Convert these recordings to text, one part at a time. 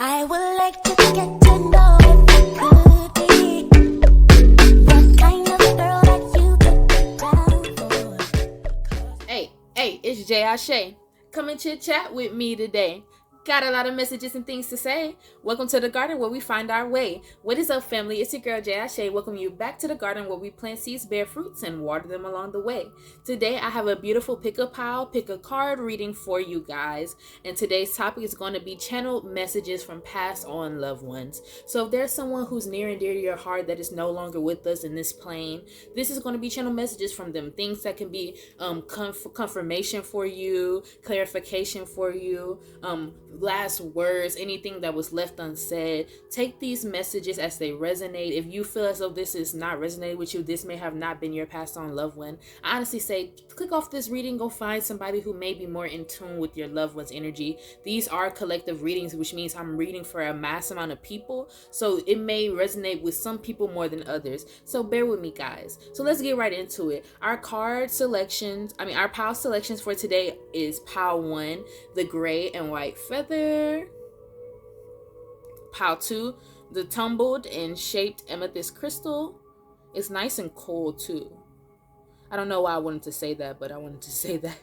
I would like to get to know if you could be the kind of girl that you could get down for. Hey, it's Jae Asè. Come and chit chat with me today. Got a lot of messages and things to say. Welcome to the garden where we find our way. What is up, family? It's your girl Jae Asè. Welcome you back to the garden where we plant seeds, bear fruits, and water them along the way. Today, I have a beautiful pick a pile, pick a card reading for you guys. And today's topic is going to be channeled messages from passed on loved ones. So if there's someone who's near and dear to your heart that is no longer with us in this plane, this is going to be channeled messages from them. Things that can be confirmation for you, clarification for you, last words, anything that was left unsaid. Take these messages as they resonate. If you feel as though this is not resonating with you, this may have not been your passed on loved one, I honestly say click off this reading, go find somebody who may be more in tune with your loved one's energy. These are collective readings, which means I'm reading for a mass amount of people, so it may resonate with some people more than others, so bear with me, guys. So let's get right into it. Our pile selections for today is pile 1, the gray and white feather. Pile 2, the tumbled and shaped amethyst crystal. It's nice and cold too. I don't know why I wanted to say that, but I wanted to say that.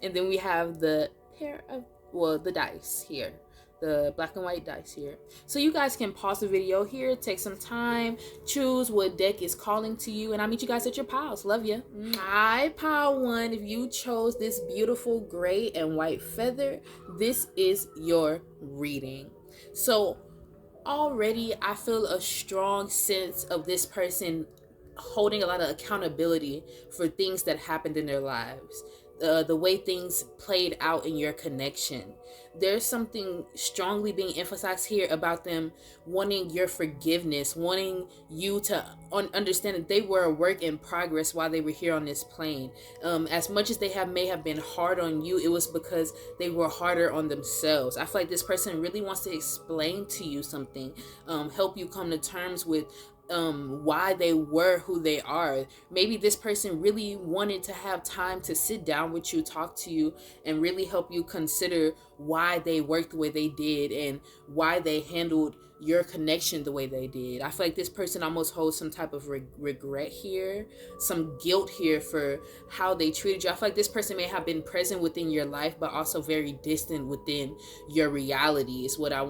And then we have the the dice here, the black and white dice here. So you guys can pause the video here, take some time, choose what deck is calling to you, and I'll meet you guys at your piles. Love you. Hi, pile 1. If you chose this beautiful gray and white feather, this is your reading. So already I feel a strong sense of this person holding a lot of accountability for things that happened in their lives. The way things played out in your connection. There's something strongly being emphasized here about them wanting your forgiveness, wanting you to understand that they were a work in progress while they were here on this plane. As much as they may have been hard on you, it was because they were harder on themselves. I feel like this person really wants to explain to you something, help you come to terms with why they were who they are. Maybe this person really wanted to have time to sit down with you, talk to you, and really help you consider why they worked the way they did and why they handled your connection the way they did. I feel like this person almost holds some type of regret here, some guilt here for how they treated you. I feel like this person may have been present within your life, but also very distant within your reality is how I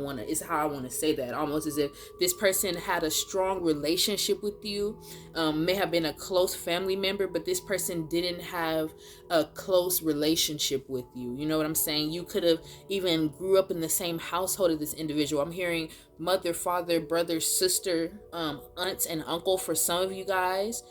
want to say that. Almost as if this person had a strong relationship with you, may have been a close family member, but this person didn't have a close relationship with you. You know what I'm saying? You could have even grew up in the same household as this individual. I'm hearing mother, father, brother, sister, aunts, and uncle for some of you guys.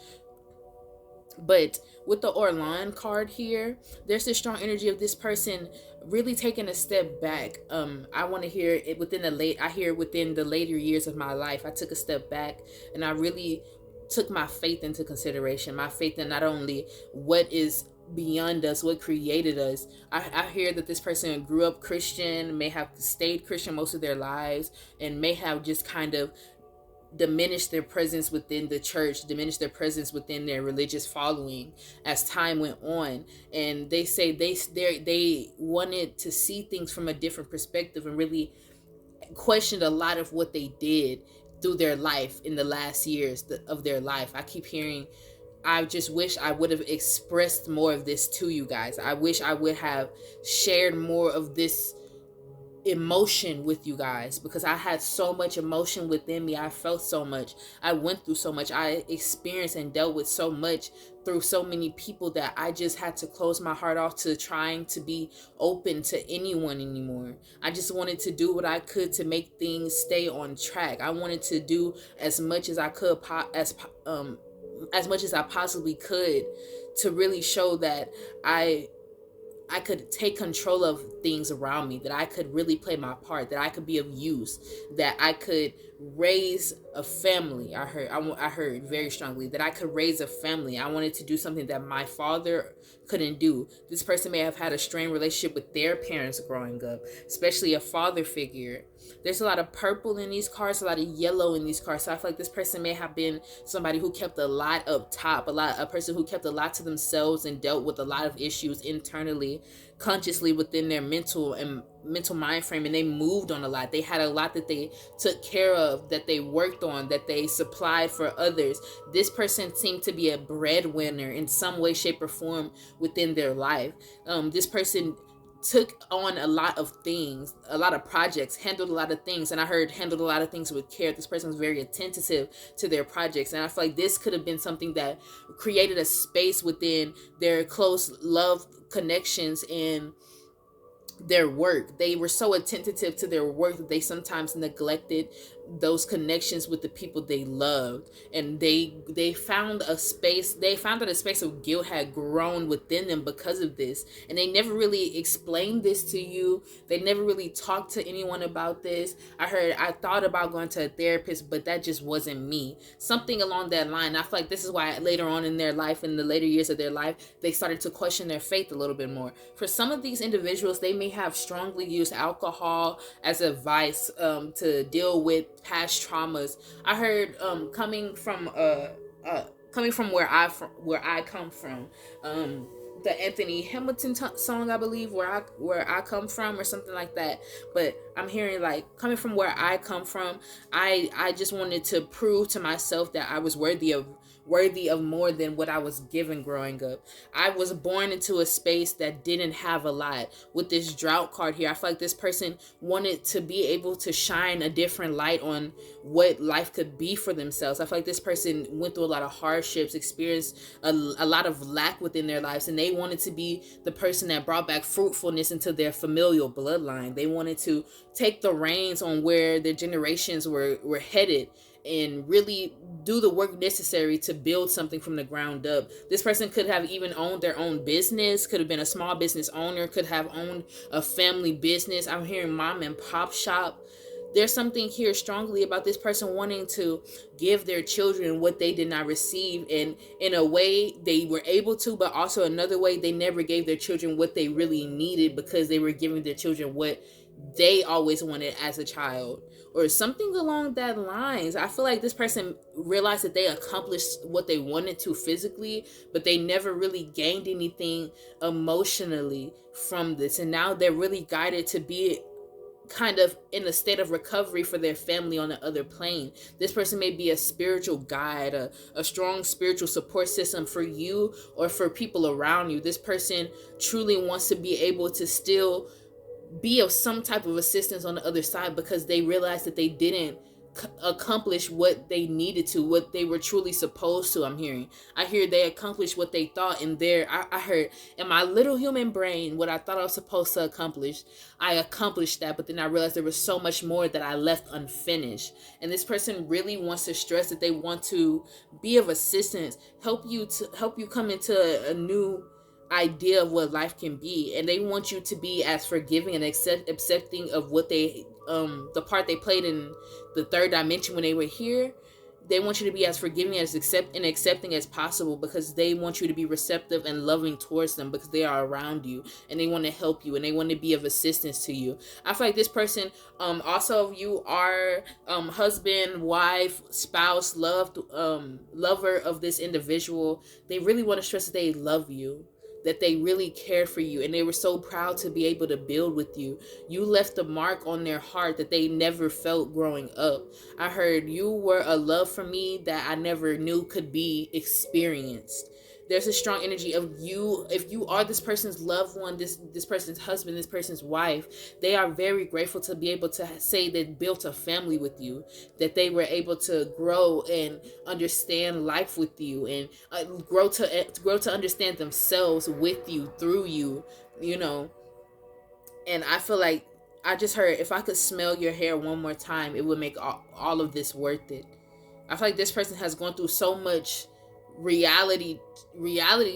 But with the Orlan card here, there's this strong energy of this person really taking a step back. I want to hear it within the later years of my life. I took a step back and I really took my faith into consideration. My faith in not only what is beyond us, what created us. I hear that this person grew up Christian, may have stayed Christian most of their lives, and may have just kind of diminished their presence within the church, diminished their presence within their religious following as time went on. And they say they wanted to see things from a different perspective and really questioned a lot of what they did through their life in the last years of their life. I keep hearing, I just wish I would have expressed more of this to you guys. I wish I would have shared more of this emotion with you guys, because I had so much emotion within me. I felt so much. I went through so much. I experienced and dealt with so much through so many people that I just had to close my heart off to trying to be open to anyone anymore. I just wanted to do what I could to make things stay on track. I wanted to do as much as I could, as much as I possibly could, to really show that I could take control of things around me, that I could really play my part, that I could be of use, that I could raise a family. I heard very strongly that I could raise a family. I wanted to do something that my father couldn't do. This person may have had a strained relationship with their parents growing up, especially a father figure. There's a lot of purple in these cards, a lot of yellow in these cards. So I feel like this person may have been somebody who kept a lot up top, a person who kept a lot to themselves and dealt with a lot of issues internally consciously within their mental mind frame, and they moved on a lot. They had a lot that they took care of, that they worked on, that they supplied for others. This person seemed to be a breadwinner in some way, shape, or form within their life. This person took on a lot of things, a lot of projects, handled a lot of things, and I heard handled a lot of things with care. This person was very attentive to their projects, and I feel like this could have been something that created a space within their close love connections and their work. They were so attentive to their work that they sometimes neglected those connections with the people they loved, and they found a space, they found that a space of guilt had grown within them because of this, and they never really explained this to you. They never really talked to anyone about this. I thought about going to a therapist, but that just wasn't me, something along that line. I feel like this is why later on in their life, in the later years of their life, they started to question their faith a little bit more. For some of these individuals, they may have strongly used alcohol as a vice to deal with past traumas. I heard coming from where I come from, the Anthony Hamilton song, I believe, where I come from, or something like that. But I'm hearing, like, coming from where I come from, I just wanted to prove to myself that I was worthy of more than what I was given growing up. I was born into a space that didn't have a lot. With this drought card here, I feel like this person wanted to be able to shine a different light on what life could be for themselves. I feel like this person went through a lot of hardships, experienced a lot of lack within their lives, and they wanted to be the person that brought back fruitfulness into their familial bloodline. They wanted to take the reins on where their generations were headed, and really do the work necessary to build something from the ground up. This person could have even owned their own business, could have been a small business owner, could have owned a family business. I'm hearing mom and pop shop. There's something here strongly about this person wanting to give their children what they did not receive, and in a way they were able to, but also another way they never gave their children what they really needed, because they were giving their children what they always wanted as a child, or something along that lines. I feel like this person realized that they accomplished what they wanted to physically, but they never really gained anything emotionally from this, and now they're really guided to be kind of in a state of recovery for their family on the other plane. This person may be a spiritual guide, a strong spiritual support system for you or for people around you. This person truly wants to be able to still be of some type of assistance on the other side, because they realized that they didn't accomplish what they needed to, what they were truly supposed to. I hear they accomplished what they thought in there. I heard in my little human brain what I thought I was supposed to accomplish, I accomplished that, but then I realized there was so much more that I left unfinished. And this person really wants to stress that they want to be of assistance, help you come into a new idea of what life can be, and they want you to be as forgiving and accepting of what they the part they played in the third dimension when they were here. They want you to be as forgiving as accepting as possible, because they want you to be receptive and loving towards them, because they are around you and they want to help you and they want to be of assistance to you. I feel like this person, also, if you are husband, wife, spouse, lover of this individual, they really want to stress that they love you, that they really cared for you, and they were so proud to be able to build with you. You left a mark on their heart that they never felt growing up. I heard you were a love for me that I never knew could be experienced. There's a strong energy of you. If you are this person's loved one, this person's husband, this person's wife, they are very grateful to be able to say they built a family with you, that they were able to grow and understand life with you, and grow to understand themselves with you, through you, you know. And I feel like I just heard, if I could smell your hair one more time, it would make all of this worth it. I feel like this person has gone through so much reality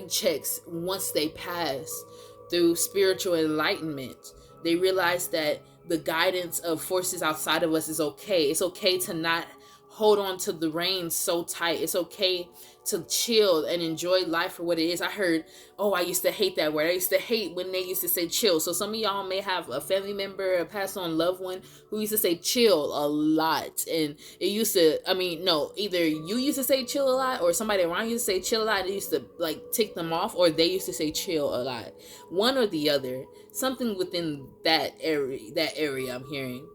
checks once they pass through spiritual enlightenment. They realize that the guidance of forces outside of us is okay. It's okay to not hold on to the reins so tight. It's okay to chill and enjoy life for what it is. I heard, oh, I used to hate that word. I used to hate when they used to say chill. So some of y'all may have a family member, a passed on loved one who used to say chill a lot. And it used to, I mean, no, either you used to say chill a lot or somebody around you used to say chill a lot. It used to like tick them off, or they used to say chill a lot. One or the other. Something within that area I'm hearing.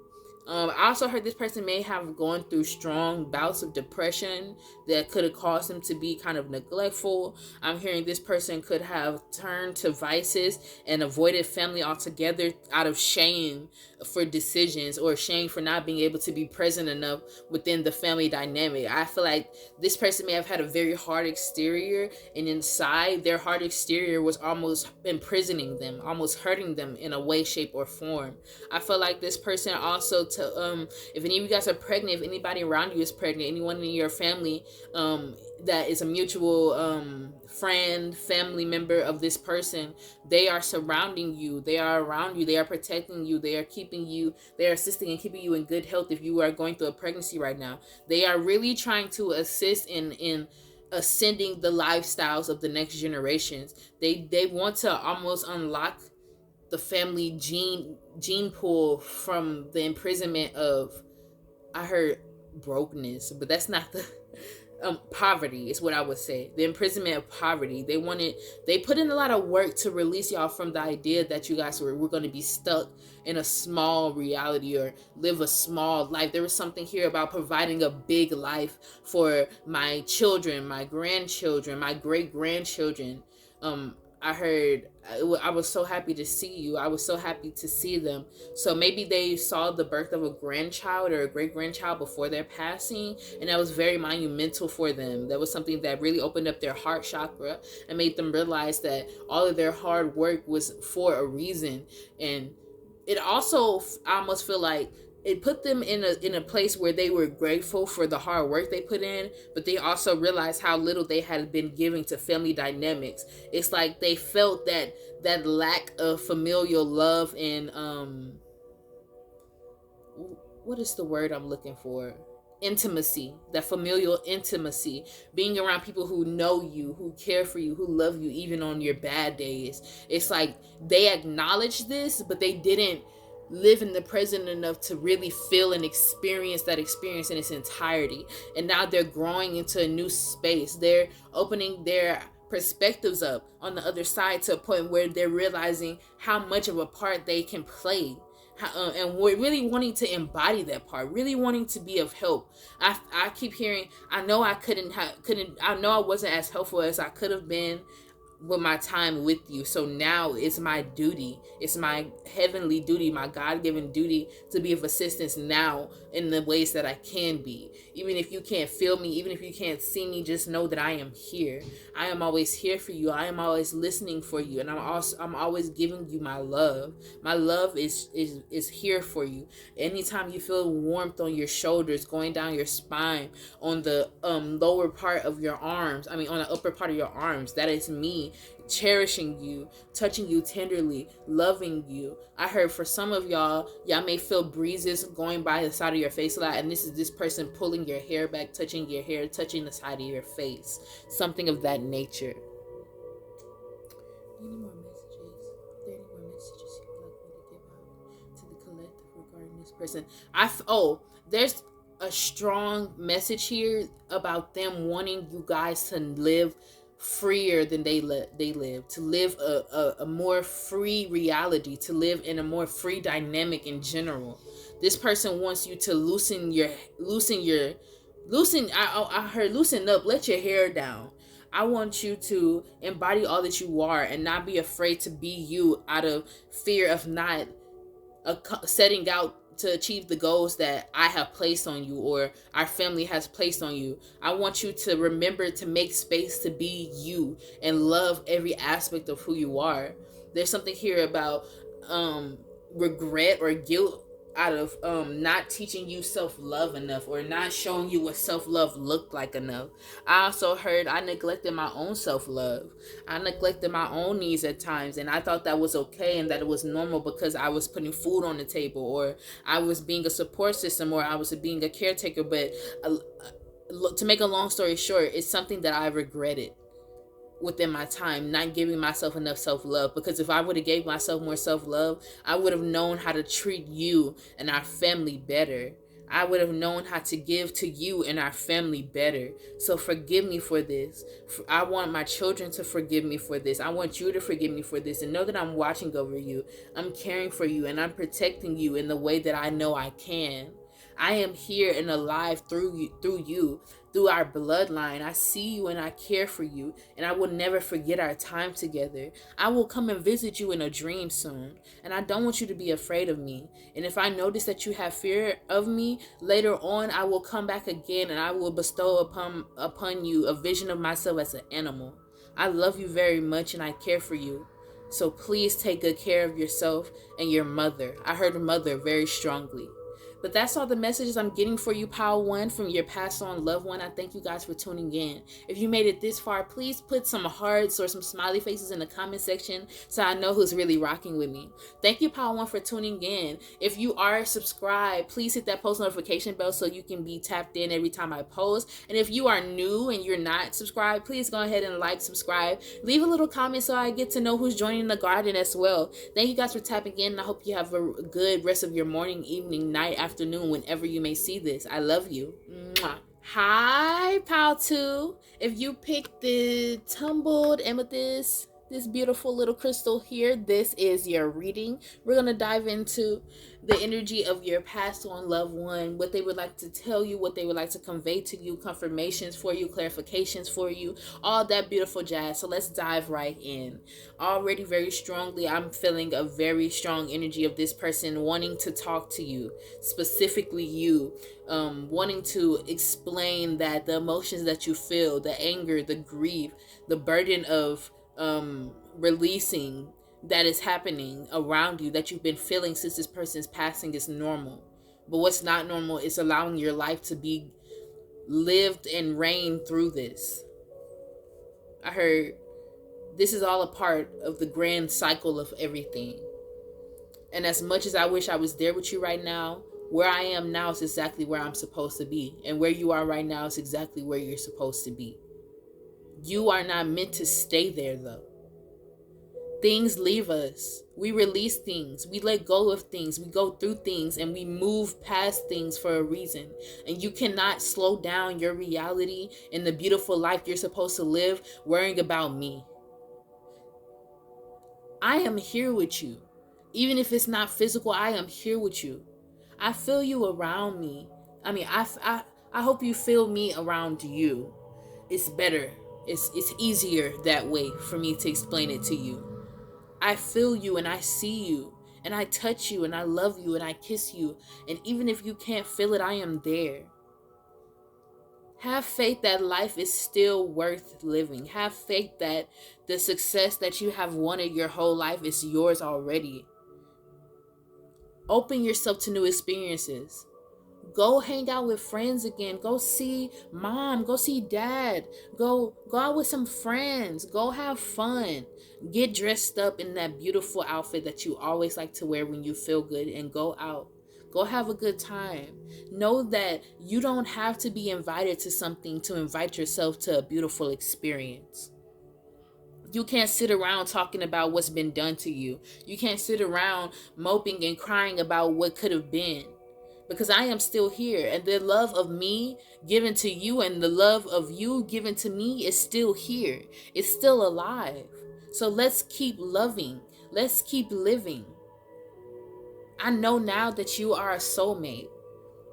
I also heard this person may have gone through strong bouts of depression that could have caused them to be kind of neglectful. I'm hearing this person could have turned to vices and avoided family altogether out of shame for decisions, or shame for not being able to be present enough within the family dynamic. I feel like this person may have had a very hard exterior, and inside their hard exterior was almost imprisoning them, almost hurting them in a way, shape, or form. I feel like this person also, if any of you guys are pregnant, if anybody around you is pregnant, anyone in your family that is a mutual friend, family member of this person, they are surrounding you, they are around you, they are protecting you, they are keeping you, they are assisting and keeping you in good health. If you are going through a pregnancy right now, they are really trying to assist in ascending the lifestyles of the next generations. They want to almost unlock the family gene pool from the imprisonment of, I heard, brokenness, but that's not the poverty is what I would say. The imprisonment of poverty. They put in a lot of work to release y'all from the idea that you guys were going to be stuck in a small reality or live a small life. There was something here about providing a big life for my children, my grandchildren, my great grandchildren. I heard, I was so happy to see you. I was so happy to see them. So maybe they saw the birth of a grandchild or a great grandchild before their passing, and that was very monumental for them. That was something that really opened up their heart chakra and made them realize that all of their hard work was for a reason. And it also, I almost feel like it put them in a place where they were grateful for the hard work they put in, but they also realized how little they had been giving to family dynamics. It's like they felt that lack of familial love and what is the word I'm looking for? Intimacy, that familial intimacy, being around people who know you, who care for you, who love you even on your bad days. It's like they acknowledged this, but they didn't live in the present enough to really feel and experience that experience in its entirety. And now they're growing into a new space. They're opening their perspectives up on the other side to a point where they're realizing how much of a part they can play. And we're really wanting to embody that part, really wanting to be of help. I keep hearing, I know I I know I wasn't as helpful as I could have been with my time with you. So now it's my duty. It's my heavenly duty, my God-given duty to be of assistance now in the ways that I can be. Even if you can't feel me, even if you can't see me, just know that I am here. I am always here for you. I am always listening for you. And I'm always giving you my love. My love is here for you. Anytime you feel warmth on your shoulders, going down your spine, on the lower part of your arms, on the upper part of your arms, that is me cherishing you, touching you tenderly, loving you. I heard for some of y'all may feel breezes going by the side of your face a lot, and this is this person pulling your hair back, touching your hair, touching the side of your face, something of that nature. Any more messages? Are there any more messages you would like me to give out to the collective regarding this person? There's a strong message here about them wanting you guys to live freer than they live, to live a more free reality, to live in a more free dynamic in general. This person wants you to loosen I heard loosen up, let your hair down. I want you to embody all that you are and not be afraid to be you out of fear of not setting out to achieve the goals that I have placed on you or our family has placed on you. I want you to remember to make space to be you and love every aspect of who you are. There's something here about regret or guilt. out of not teaching you self-love enough, or not showing you what self-love looked like enough. I also heard I neglected my own self-love. I neglected my own needs at times, and I thought that was okay and that it was normal because I was putting food on the table, or I was being a support system, or I was being a caretaker. But to make a long story short, it's something that I regretted within my time, not giving myself enough self-love. Because if I would have gave myself more self-love, I would have known how to treat you and our family better. I would have known how to give to you and our family better. So forgive me for this. I want my children to forgive me for this. I want you to forgive me for this, and know that I'm watching over you. I'm caring for you, and I'm protecting you in the way that I know I can. I am here and alive through you, through our bloodline. I see you and I care for you, and I will never forget our time together. I will come and visit you in a dream soon, and I don't want you to be afraid of me. And if I notice that you have fear of me, later on I will come back again, and I will bestow upon you a vision of myself as an animal. I love you very much, and I care for you. So please take good care of yourself and your mother. I heard mother very strongly. But that's all the messages I'm getting for you, Pile One, from your passed on loved one. I thank you guys for tuning in. If you made it this far, please put some hearts or some smiley faces in the comment section so I know who's really rocking with me. Thank you, Pile One, for tuning in. If you are subscribed, please hit that post notification bell so you can be tapped in every time I post. And if you are new and you're not subscribed, please go ahead and like, subscribe, leave a little comment so I get to know who's joining the garden as well. Thank you guys for tapping in, and I hope you have a good rest of your morning, evening, night, afternoon, whenever you may see this. I love you. Mwah. Hi, Pal 2. If you picked the tumbled amethyst, this beautiful little crystal here, this is your reading. We're going to dive into the energy of your passed on loved one, what they would like to tell you, what they would like to convey to you, confirmations for you, clarifications for you, all that beautiful jazz. So let's dive right in. Already very strongly, I'm feeling a very strong energy of this person wanting to talk to you, specifically you, wanting to explain that the emotions that you feel, the anger, the grief, the burden of releasing that is happening around you, that you've been feeling since this person's passing, is normal. But what's not normal is allowing your life to be lived and reign through this. I heard this is all a part of the grand cycle of everything. And as much as I wish I was there with you right now, where I am now is exactly where I'm supposed to be. And where you are right now is exactly where you're supposed to be. You are not meant to stay there, though. Things leave us. We release things. We let go of things. We go through things, and we move past things for a reason. And you cannot slow down your reality and the beautiful life you're supposed to live worrying about me. I am here with you. Even if it's not physical, I am here with you. I feel you around me. I hope you feel me around you. It's better. It's easier that way for me to explain it to you. I feel you and I see you, and I touch you and I love you and I kiss you. And even if you can't feel it, I am there. Have faith that life is still worth living. Have faith that the success that you have wanted your whole life is yours already. Open yourself to new experiences. Go hang out with friends again. Go see mom. Go see dad. Go out with some friends. Go have fun. Get dressed up in that beautiful outfit that you always like to wear when you feel good, and go out. Go have a good time. Know that you don't have to be invited to something to invite yourself to a beautiful experience. You can't sit around talking about what's been done to you. You can't sit around moping and crying about what could have been. Because I am still here, and the love of me given to you and the love of you given to me is still here. It's still alive. So let's keep loving. Let's keep living. I know now that you are a soulmate,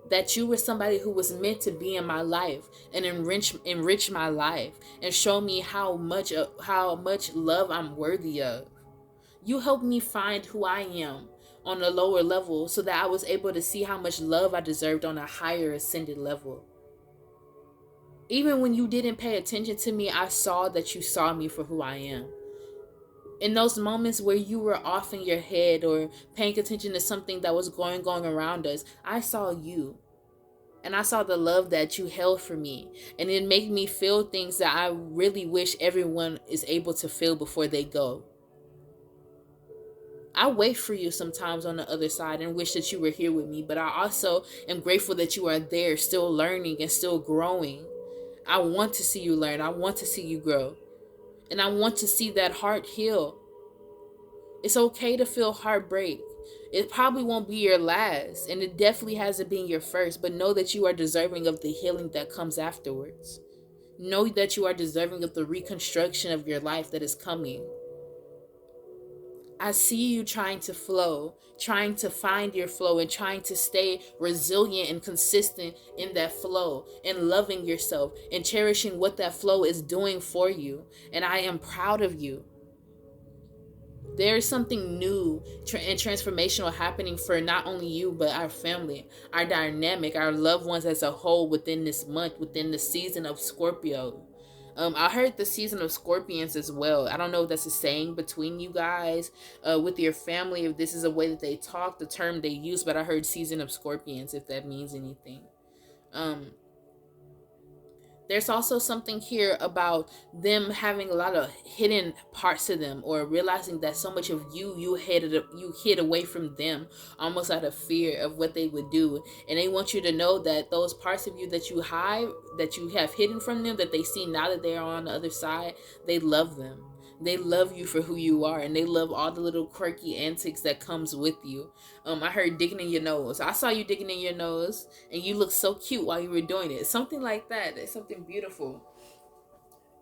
that you were somebody who was meant to be in my life and enrich my life and show me how much love I'm worthy of. You helped me find who I am on a lower level so that I was able to see how much love I deserved on a higher ascended level. Even when you didn't pay attention to me, I saw that you saw me for who I am. In those moments where you were off in your head or paying attention to something that was going around us, I saw you. And I saw the love that you held for me. And it made me feel things that I really wish everyone is able to feel before they go. I wait for you sometimes on the other side and wish that you were here with me, but I also am grateful that you are there, still learning and still growing. I want to see you learn. I want to see you grow. And I want to see that heart heal. It's okay to feel heartbreak. It probably won't be your last, and it definitely hasn't been your first, but know that you are deserving of the healing that comes afterwards. Know that you are deserving of the reconstruction of your life that is coming. I see you trying to flow, trying to find your flow, and trying to stay resilient and consistent in that flow, and loving yourself and cherishing what that flow is doing for you. And I am proud of you. There's something new and transformational happening for not only you, but our family, our dynamic, our loved ones as a whole within this month, within the season of Scorpio. I heard the season of Scorpions as well. I don't know if that's a saying between you guys, with your family, if this is a way that they talk, the term they use, but I heard season of Scorpions, if that means anything. Um, there's also something here about them having a lot of hidden parts to them, or realizing that so much of you hid away from them, almost out of fear of what they would do. And they want you to know that those parts of you that you hide, that you have hidden from them, that they see now that they are on the other side, they love them. They love you for who you are, and they love all the little quirky antics that comes with you. I heard digging in your nose. I saw you digging in your nose, and you looked so cute while you were doing it. Something like that. It's something beautiful.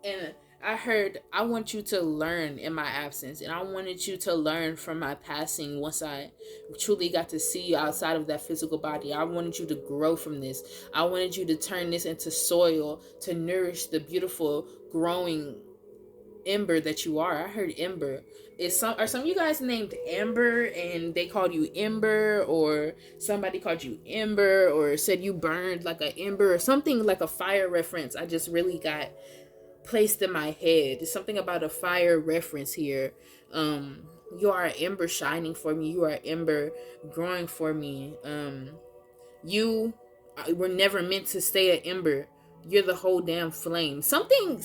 And I heard, I want you to learn in my absence, and I wanted you to learn from my passing once I truly got to see you outside of that physical body. I wanted you to grow from this. I wanted you to turn this into soil to nourish the beautiful growing Ember that you are. I heard Ember. Are some of you guys named Amber and they called you Ember, or somebody called you Ember, or said you burned like a ember, or something like a fire reference? I just really got placed in my head. There's something about a fire reference here. You are an ember shining for me. You are an ember growing for me. You were never meant to stay an ember. You're the whole damn flame. Something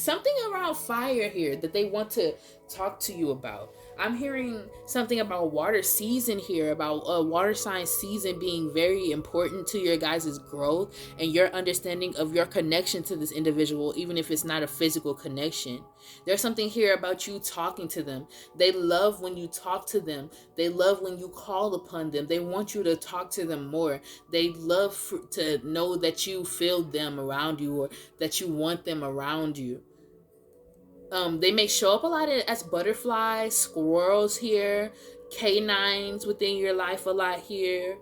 around fire here that they want to talk to you about. I'm hearing something about water season here, about water sign season being very important to your guys' growth and your understanding of your connection to this individual, even if it's not a physical connection. There's something here about you talking to them. They love when you talk to them. They love when you call upon them. They want you to talk to them more. They love to know that you feel them around you, or that you want them around you. They may show up a lot as butterflies, squirrels here, canines within your life a lot here.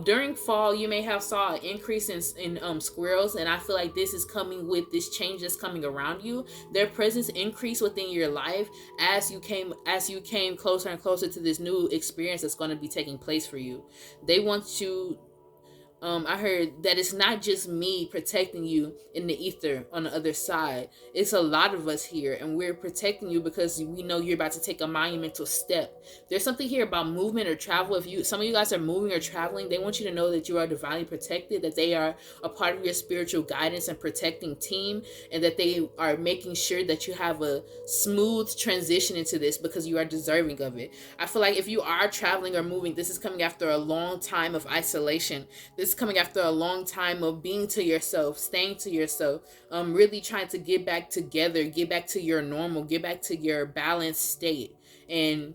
During fall, you may have saw an increase in squirrels, and I feel like this is coming with this change that's coming around you. Their presence increased within your life as you came closer and closer to this new experience that's going to be taking place for you. They want you. I heard that it's not just me protecting you in the ether on the other side. It's a lot of us here, and we're protecting you because we know you're about to take a monumental step. There's something here about movement or travel. If some of you guys are moving or traveling, they want you to know that you are divinely protected, that they are a part of your spiritual guidance and protecting team, and that they are making sure that you have a smooth transition into this because you are deserving of it. I feel like if you are traveling or moving, this is coming after a long time of isolation. This is coming after a long time of being to yourself, staying to yourself, really trying to get back together, get back to your normal, get back to your balanced state. And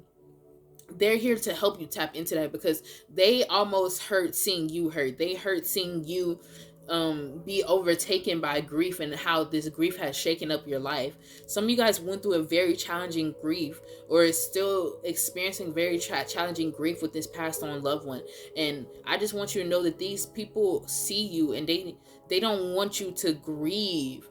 they're here to help you tap into that because they almost hurt seeing you hurt. They hurt seeing you be overtaken by grief and how this grief has shaken up your life. Some of you guys went through a very challenging grief, or is still experiencing very challenging grief with this passed on loved one. And I just want you to know that these people see you, and they don't want you to grieve.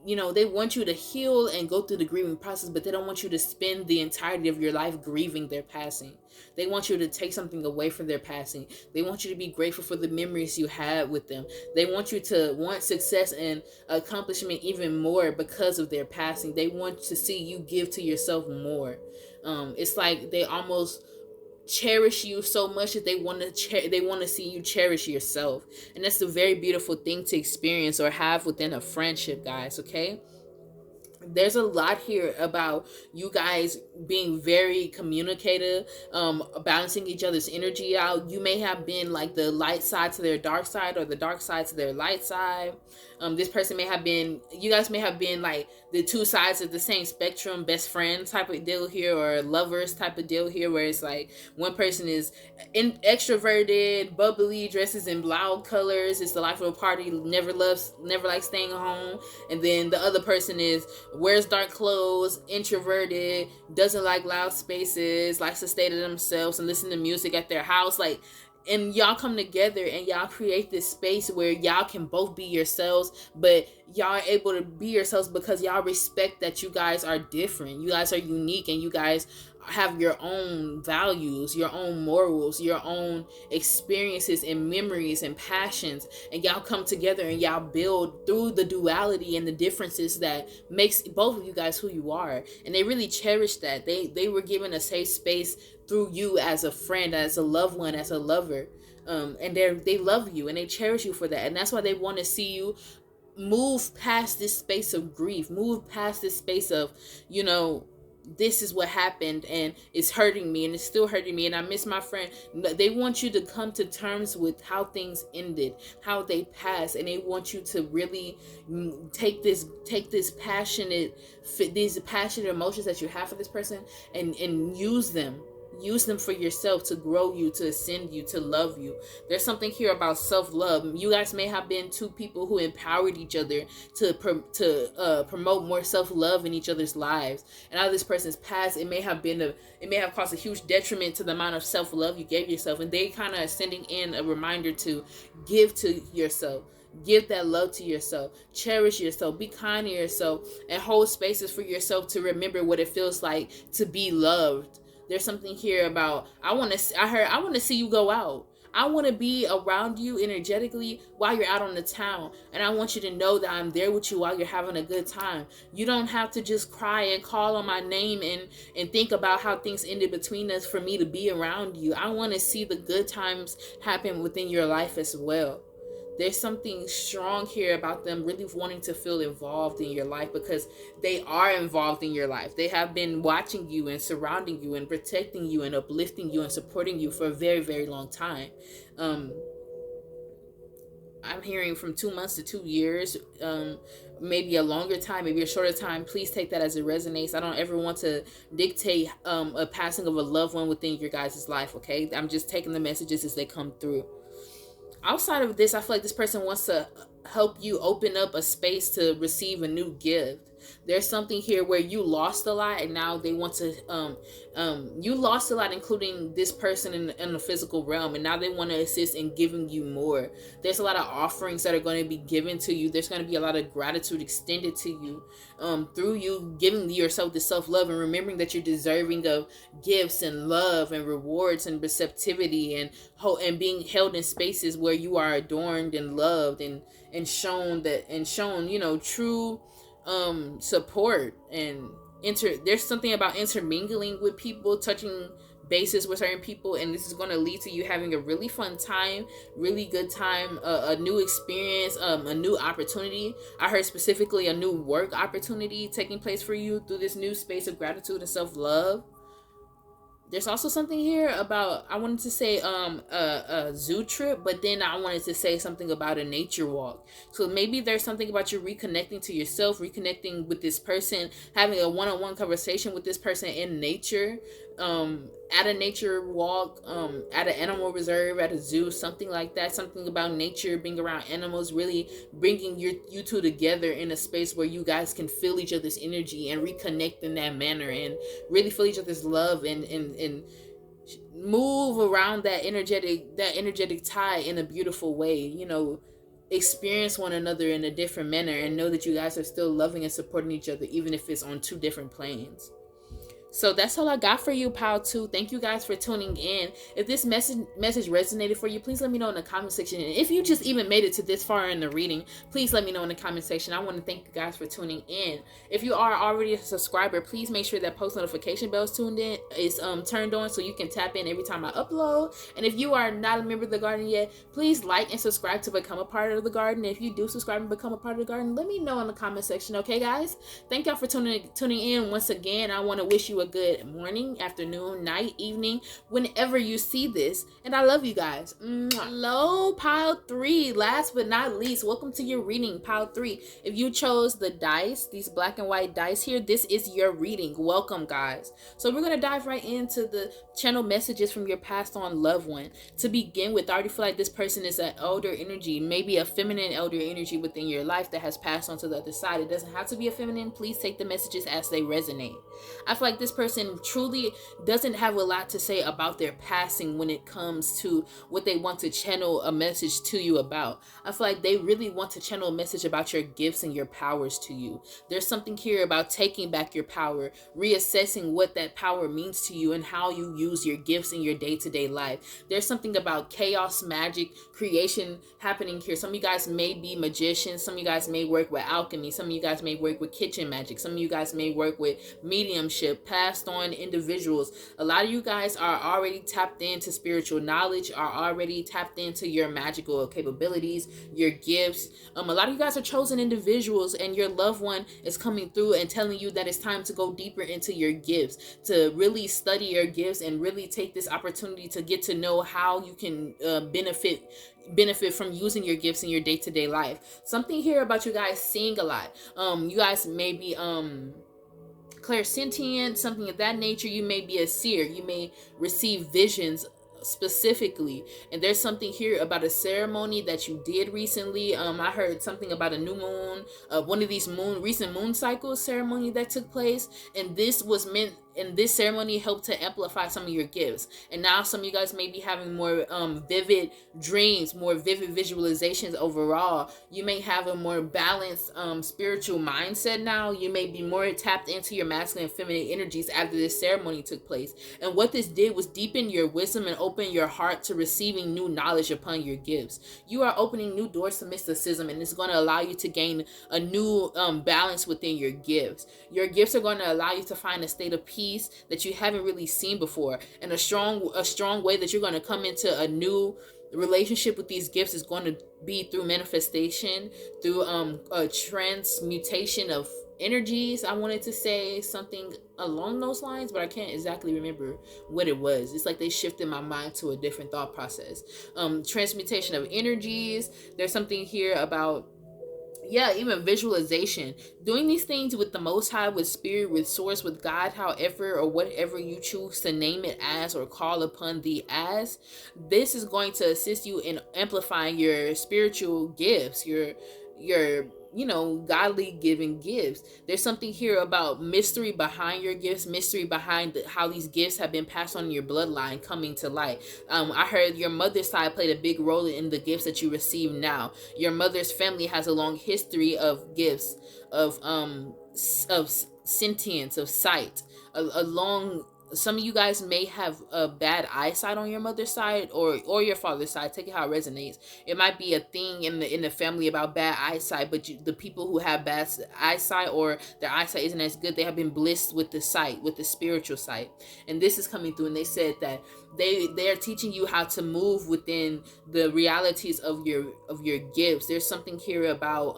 they want you to heal and go through the grieving process, but they don't want you to spend the entirety of your life grieving their passing. They want you to take something away from their passing. They want you to be grateful for the memories you had with them. They want you to want success and accomplishment even more because of their passing. They want to see you give to yourself more. It's like they almost cherish you so much that they want to see you cherish yourself, and that's a very beautiful thing to experience or have within a friendship, guys. Okay, there's a lot here about you guys being very communicative, balancing each other's energy out. You may have been like the light side to their dark side, or the dark side to their light side. This person may have been, you guys may have been like the two sides of the same spectrum, best friend type of deal here, or lovers type of deal here, where it's like one person is extroverted, bubbly, dresses in loud colors, it's the life of a party, never likes staying home, and then the other person is wears dark clothes, introverted, doesn't like loud spaces, likes to stay to themselves and listen to music at their house. Like, and y'all come together and y'all create this space where y'all can both be yourselves, but y'all are able to be yourselves because y'all respect that you guys are different, you guys are unique, and you guys have your own values, your own morals, your own experiences and memories and passions, and y'all come together and y'all build through the duality and the differences that makes both of you guys who you are. And they really cherish that. They were given a safe space through you as a friend, as a loved one, as a lover, and they love you and they cherish you for that, and that's why they want to see you move past this space of grief, move past this space of, this is what happened and it's hurting me and it's still hurting me and I miss my friend. They want you to come to terms with how things ended, how they passed, and they want you to really take these passionate emotions that you have for this person and use them for yourself, to grow you, to ascend you, to love you. There's something here about self-love. You guys may have been two people who empowered each other to promote more self-love in each other's lives. And out of this person's past, it may have caused a huge detriment to the amount of self-love you gave yourself, and they kind of sending in a reminder to give to yourself. Give that love to yourself, cherish yourself, be kind to yourself, and hold spaces for yourself to remember what it feels like to be loved. There's something here about, I want to see you go out. I want to be around you energetically while you're out on the town. And I want you to know that I'm there with you while you're having a good time. You don't have to just cry and call on my name and think about how things ended between us for me to be around you. I want to see the good times happen within your life as well. There's something strong here about them really wanting to feel involved in your life, because they are involved in your life. They have been watching you and surrounding you and protecting you and uplifting you and supporting you for a very, very long time. I'm hearing from 2 months to 2 years, maybe a longer time, maybe a shorter time. Please take that as it resonates. I don't ever want to dictate a passing of a loved one within your guys' life, okay? I'm just taking the messages as they come through. Outside of this, I feel like this person wants to help you open up a space to receive a new gift. There's something here where you lost a lot, and now they want to you lost a lot, including this person in the physical realm, and now they want to assist in giving you more. There's a lot of offerings that are going to be given to you. There's going to be a lot of gratitude extended to you through you giving yourself the self-love and remembering that you're deserving of gifts and love and rewards and receptivity and being held in spaces where you are adorned and loved and shown true support. And there's something about intermingling with people, touching bases with certain people, and this is going to lead to you having a really fun time, really good time, a new experience, a new opportunity. I heard specifically a new work opportunity taking place for you through this new space of gratitude and self-love. There's also something here about, I wanted to say a zoo trip, but then I wanted to say something about a nature walk. So maybe there's something about you reconnecting to yourself, reconnecting with this person, having a one-on-one conversation with this person in nature, at a nature walk, at an animal reserve, at a zoo, something like that. Something about nature, being around animals, really bringing you two together in a space where you guys can feel each other's energy and reconnect in that manner and really feel each other's love and move around that energetic tie in a beautiful way. experience one another in a different manner and know that you guys are still loving and supporting each other, even if it's on two different planes. So that's all I got for you, Pal 2. Thank you guys for tuning in. If this message resonated for you, please let me know in the comment section. And if you just even made it to this far in the reading, please let me know in the comment section. I want to thank you guys for tuning in. If you are already a subscriber, please make sure that post notification bell is turned on so you can tap in every time I upload. And if you are not a member of the garden yet, please like and subscribe to become a part of the garden. If you do subscribe and become a part of the garden, let me know in the comment section. Okay, guys? Thank y'all for tuning in once again. I want to wish you a good morning, afternoon, night, evening, whenever you see this. And I love you guys. Hello, Pile 3. Last but not least, welcome to your reading, Pile 3. If you chose the dice, these black and white dice here, this is your reading. Welcome, guys. So we're going to dive right into the channel messages from your passed on loved one. To begin with, I already feel like this person is an elder energy, maybe a feminine elder energy within your life that has passed on to the other side. It doesn't have to be a feminine. Please take the messages as they resonate. I feel like this person truly doesn't have a lot to say about their passing when it comes to what they want to channel a message to you about. I feel like they really want to channel a message about your gifts and your powers to you. There's something here about taking back your power, reassessing what that power means to you and how you use your gifts in your day-to-day life. There's something about chaos, magic, creation happening here. Some of you guys may be magicians. Some of you guys may work with alchemy. Some of you guys may work with kitchen magic. Some of you guys may work with mediumship, passed on individuals. A lot of you guys are already tapped into spiritual knowledge, are already tapped into your magical capabilities, your gifts. A lot of you guys are chosen individuals, and your loved one is coming through and telling you that it's time to go deeper into your gifts, to really study your gifts and really take this opportunity to get to know how you can benefit from using your gifts in your day-to-day life. Something here about you guys seeing a lot. You guys may be clairsentient, something of that nature. You may be a seer. You may receive visions specifically, and there's something here about a ceremony that you did recently. I heard something about a new moon, one of these recent moon cycles ceremony that took place, and this was meant, and this ceremony helped to amplify some of your gifts. And now some of you guys may be having more vivid dreams, more vivid visualizations overall. You may have a more balanced spiritual mindset now. You may be more tapped into your masculine and feminine energies after this ceremony took place. And what this did was deepen your wisdom and open your heart to receiving new knowledge upon your gifts. You are opening new doors to mysticism, and it's going to allow you to gain a new balance within your gifts. Your gifts are going to allow you to find a state of peace that you haven't really seen before, and a strong way that you're going to come into a new relationship with these gifts is going to be through manifestation, through a transmutation of energies. I wanted to say something along those lines, but I can't exactly remember what it was. It's like they shifted my mind to a different thought process. Transmutation of energies. There's something here about even visualization, doing these things with the Most High, with Spirit, with Source, with God, however or whatever you choose to name it as or call upon thee as. This is going to assist you in amplifying your spiritual gifts, your godly given gifts. There's something here about mystery behind your gifts, mystery behind how these gifts have been passed on in your bloodline coming to light. I heard your mother's side played a big role in the gifts that you receive now. Your mother's family has a long history of gifts, of sentience, of sight, a long. Some of you guys may have a bad eyesight on your mother's side or your father's side. Take it how it resonates. It might be a thing in the family about bad eyesight, but the people who have bad eyesight or their eyesight isn't as good, they have been blessed with the sight, with the spiritual sight. And this is coming through, and they said that they are teaching you how to move within the realities of your gifts. There's something here about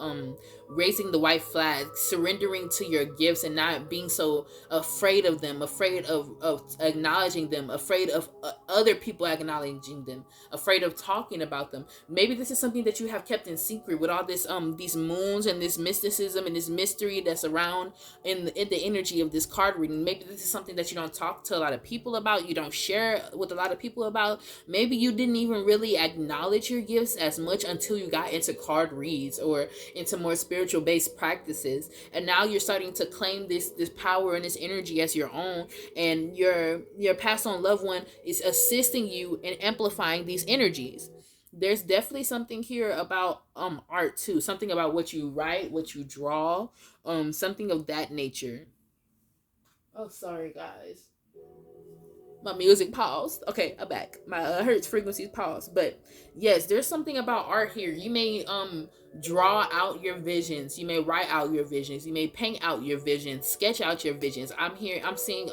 raising the white flag, surrendering to your gifts and not being so afraid of them, afraid of acknowledging them, afraid of other people acknowledging them, afraid of talking about them. Maybe this is something that you have kept in secret with all this these moons and this mysticism and this mystery that's around in the energy of this card reading. Maybe this is something that you don't talk to a lot of people about, you don't share with a lot of people about. Maybe you didn't even really acknowledge your gifts as much until you got into card reads or into more spiritual based practices, and now you're starting to claim this power and this energy as your own, and your passed on loved one is assisting you in amplifying these energies. There's definitely something here about art too. Something about what you write, what you draw, something of that nature. Oh, sorry guys. My music paused. Okay, I'm back. My hertz frequencies paused. But yes, there's something about art here. You may draw out your visions. You may write out your visions. You may paint out your visions, sketch out your visions. I'm seeing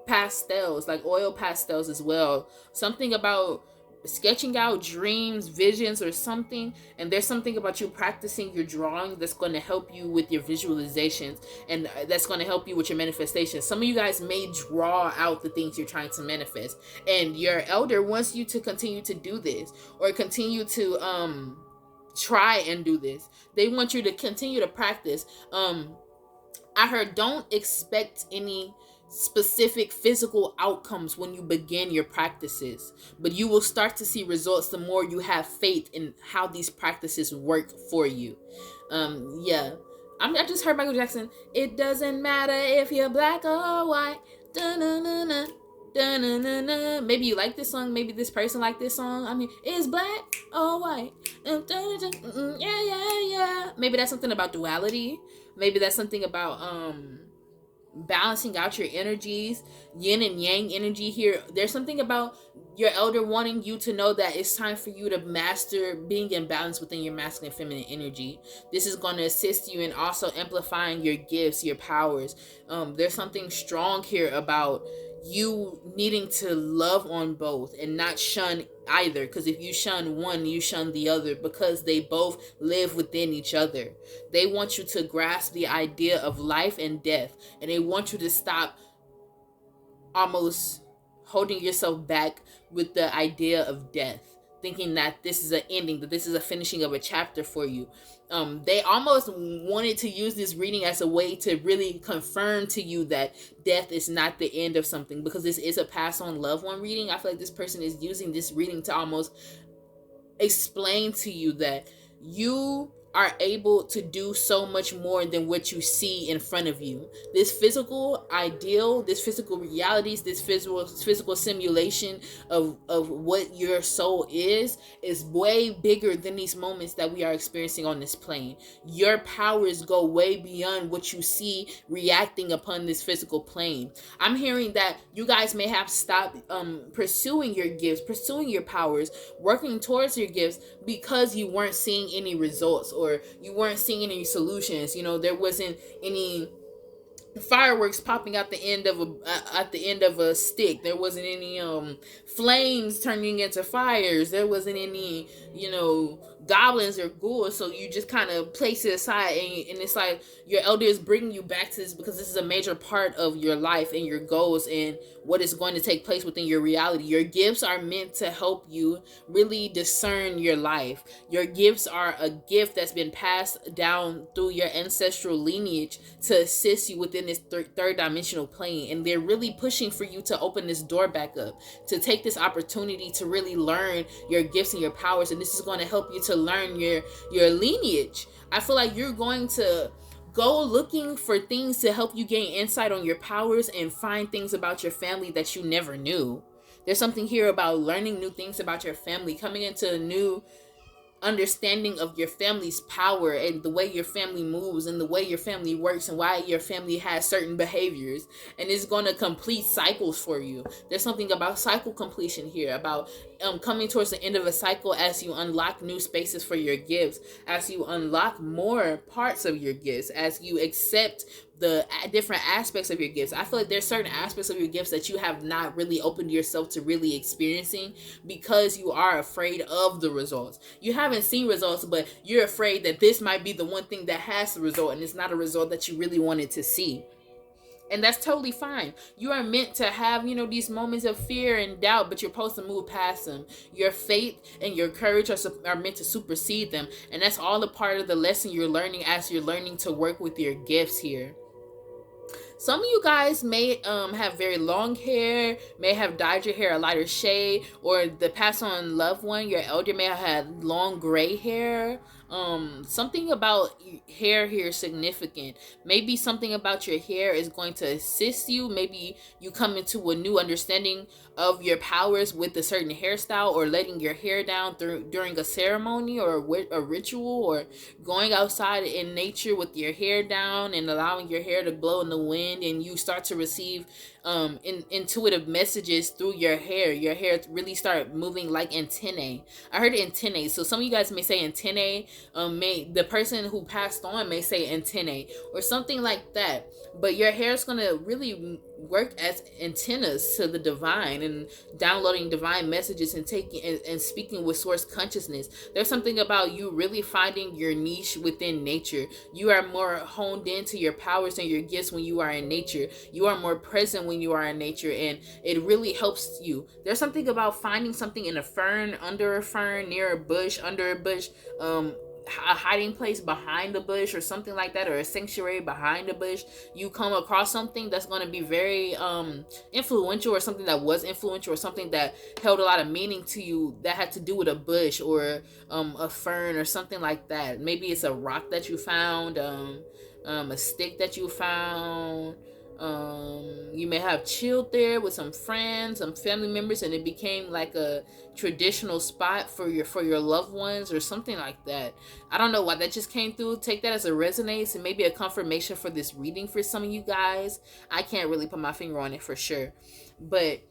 pastels, like oil pastels as well. Something about sketching out dreams, visions, or something. And there's something about you practicing your drawing that's going to help you with your visualizations, and that's going to help you with your manifestation. Some of you guys may draw out the things you're trying to manifest, and your elder wants you to continue to do this, or continue to try and do this. They want you to continue to practice. I heard don't expect any specific physical outcomes when you begin your practices, but you will start to see results the more you have faith in how these practices work for you. Yeah. I just heard Michael Jackson. It doesn't matter if you're black or white. Da-na-na-na. Da-na-na-na. Maybe you like this song. Maybe this person like this song. I mean, it's black or white. Yeah, yeah, yeah. Maybe that's something about duality. Maybe that's something about balancing out your energies, yin and yang energy here. There's something about your elder wanting you to know that it's time for you to master being in balance within your masculine and feminine energy. This is going to assist you in also amplifying your gifts, your powers. There's something strong here about you needing to love on both and not shun either, because if you shun one, you shun the other, because they both live within each other. They want you to grasp the idea of life and death, and they want you to stop almost holding yourself back with the idea of death, thinking that this is an ending, that this is a finishing of a chapter for you. They almost wanted to use this reading as a way to really confirm to you that death is not the end of something, because this is a pass on loved one reading. I feel like this person is using this reading to almost explain to you that you are able to do so much more than what you see in front of you. This physical ideal, this physical realities, this physical simulation of what your soul is way bigger than these moments that we are experiencing on this plane. Your powers go way beyond what you see reacting upon this physical plane. I'm hearing that you guys may have stopped pursuing your gifts, pursuing your powers, working towards your gifts, because you weren't seeing any results, or you weren't seeing any solutions. There wasn't any fireworks popping out the end of a stick. There wasn't any flames turning into fires. There wasn't any goblins or ghouls. So you just kind of place it aside, and it's like your elder is bringing you back to this, because this is a major part of your life and your goals and what is going to take place within your reality. Your gifts are meant to help you really discern your life. Your gifts are a gift that's been passed down through your ancestral lineage to assist you within this third dimensional plane, and they're really pushing for you to open this door back up, to take this opportunity to really learn your gifts and your powers. And this is going to help you to learn your lineage. I feel like you're going to go looking for things to help you gain insight on your powers and find things about your family that you never knew. There's something here about learning new things about your family, coming into a new understanding of your family's power and the way your family moves and the way your family works and why your family has certain behaviors, and it's going to complete cycles for you. There's something about cycle completion here, about coming towards the end of a cycle as you unlock new spaces for your gifts, as you unlock more parts of your gifts, as you accept the different aspects of your gifts. I feel like there's certain aspects of your gifts that you have not really opened yourself to really experiencing, because you are afraid of the results. You haven't seen results, but you're afraid that this might be the one thing that has the result, and it's not a result that you really wanted to see. And that's totally fine. You are meant to have, these moments of fear and doubt, but you're supposed to move past them. Your faith and your courage are meant to supersede them. And that's all a part of the lesson you're learning as you're learning to work with your gifts here. Some of you guys may have very long hair, may have dyed your hair a lighter shade, or the passed on loved one, your elder, may have had long gray hair. Something about hair here is significant. Maybe something about your hair is going to assist you. Maybe you come into a new understanding of your powers with a certain hairstyle, or letting your hair down during a ceremony or a ritual, or going outside in nature with your hair down and allowing your hair to blow in the wind, and you start to receive intuitive messages through your hair. Your hair really start moving like antennae. I heard antennae. So some of you guys may say antennae. May the person who passed on may say antennae or something like that. But your hair is gonna really work as antennas to the divine, and downloading divine messages and taking and speaking with source consciousness. There's something about you really finding your niche within nature. You are more honed into your powers and your gifts when you are in nature. You are more present when you are in nature, and it really helps you. There's something about finding something in a fern, under a fern, near a bush, under a bush, a hiding place behind the bush or something like that, or a sanctuary behind the bush. You come across something that's going to be very influential, or something that was influential, or something that held a lot of meaning to you, that had to do with a bush or a fern or something like that. Maybe it's a rock that you found, a stick that you found. You may have chilled there with some friends, some family members, and it became like a traditional spot for your loved ones or something like that. I don't know why that just came through. Take that as a resonance and maybe a confirmation for this reading for some of you guys. I can't really put my finger on it for sure, but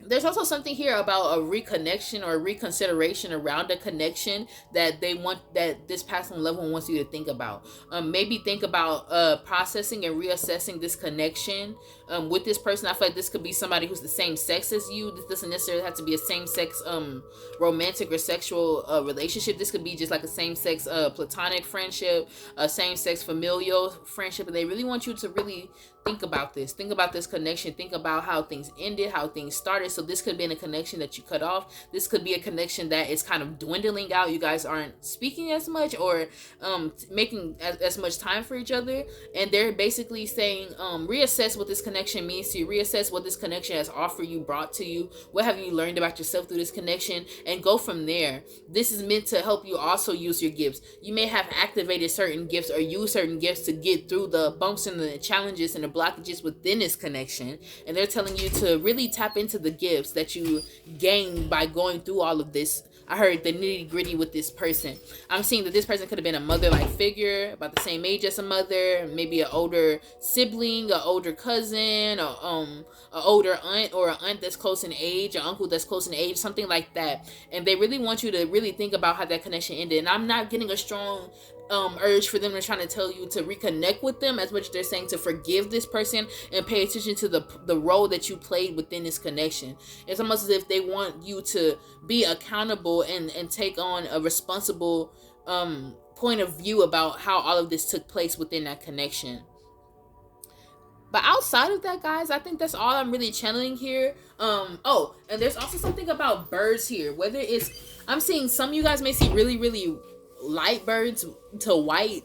there's also something here about a reconnection or reconsideration around a connection that this past on loved one wants you to think about. Maybe think about processing and reassessing this connection with this person. I feel like this could be somebody who's the same sex as you. This doesn't necessarily have to be a same sex romantic or sexual relationship. This could be just like a same sex platonic friendship, a same sex familial friendship, and they really want you to really think about this connection. Think about how things ended, how things started. So this could be in a connection that you cut off. This could be a connection that is kind of dwindling out. You guys aren't speaking as much, or making as much time for each other, and they're basically saying reassess what this connection means to you. Reassess what this connection has offered you, brought to you. What have you learned about yourself through this connection, and go from there. This is meant to help you also use your gifts. You may have activated certain gifts or used certain gifts to get through the bumps and the challenges and the blockages within this connection, and they're telling you to really tap into the gifts that you gain by going through all of this. I heard the nitty gritty with this person. I'm seeing that this person could have been a mother-like figure, about the same age as a mother, maybe an older sibling, an older cousin, or an older aunt, or an aunt that's close in age, an uncle that's close in age, something like that. And they really want you to really think about how that connection ended. And I'm not getting a strong urge for them to trying to tell you to reconnect with them as much as they're saying to forgive this person and pay attention to the role that you played within this connection. It's almost as if they want you to be accountable and take on a responsible point of view about how all of this took place within that connection. But outside of that, guys, I think that's all I'm really channeling here. Oh, and there's also something about birds here. Whether it's, I'm seeing some of you guys may see really, really light birds to white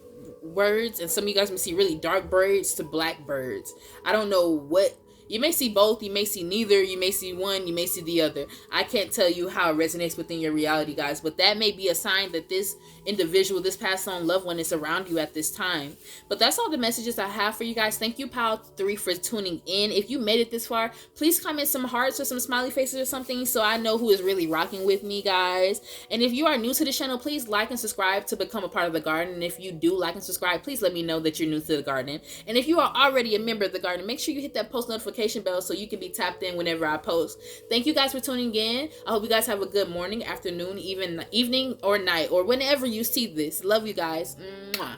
birds, and some of you guys may see really dark birds to black birds. I don't know what. You may see both, you may see neither, you may see one, you may see the other. I can't tell you how it resonates within your reality, guys, but that may be a sign that this individual, this passed on loved one, is around you at this time. But that's all the messages I have for you guys. Thank you, Pal 3, for tuning in. If you made it this far, please comment some hearts or some smiley faces or something so I know who is really rocking with me, guys. And if you are new to the channel, please like and subscribe to become a part of the garden. And if you do like and subscribe, please let me know that you're new to the garden. And if you are already a member of the garden, make sure you hit that post notification bell so you can be tapped in whenever I post. Thank you guys for tuning in. I hope you guys have a good morning, afternoon, even evening or night, or whenever you see this. Love you guys. Mwah.